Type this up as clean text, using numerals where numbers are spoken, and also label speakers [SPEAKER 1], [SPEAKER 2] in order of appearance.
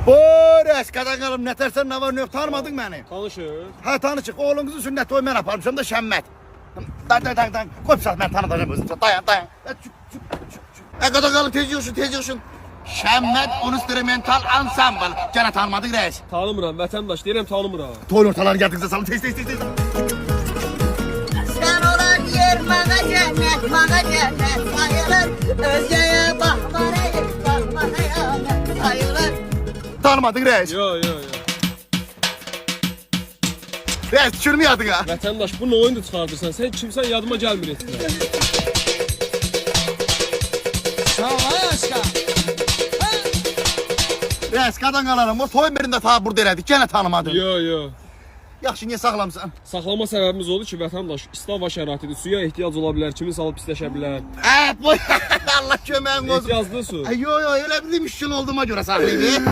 [SPEAKER 1] Boris, qadan qalım, nətərsən, nə var, nə yox, tanımadın məni?
[SPEAKER 2] Tanışır.
[SPEAKER 1] Hə, tanışıq, oğlunuzun sünnət toyu mən aparmışam da Şəmmət. Dayan, qoy bir saat, mən tanıdacam özümsə, dayan. Qadan qalım, tez yığışın. Şəmmət instrumental ansambl. Gənə tanımadıq rəis.
[SPEAKER 2] Tanımıram, vətəndaş, deyirəm tanımıram.
[SPEAKER 1] Toyun ortalarını gəldikcə salın, tez.
[SPEAKER 3] Sen olan yer bana cennet sayılır. Özgeye bakmaya sayılır.
[SPEAKER 1] Tanımadıq rəis.
[SPEAKER 2] Yo.
[SPEAKER 1] Rəis, tükürmü yadın ha?
[SPEAKER 2] Vətəndaş, bu nə oyundu çıxardırsan? Sən kimsən yadıma gəlmir etdin.
[SPEAKER 1] Rəis, qadan qalarım, o toy birində ta burada elədik, gənə tanımadın.
[SPEAKER 2] Yo.
[SPEAKER 1] Yaxşı, niyə saxlamısan?
[SPEAKER 2] Saxlama səbəbimiz odur ki, vətəndaş, istava şəraitidir, suya ehtiyac ola bilər, kimin salıb pisləşə bilər.
[SPEAKER 1] Bu Allah köməyin olsun.
[SPEAKER 2] Ehtiyaclı su.
[SPEAKER 1] Yo, elə bir müşkül olduğuma görə saxlayayım.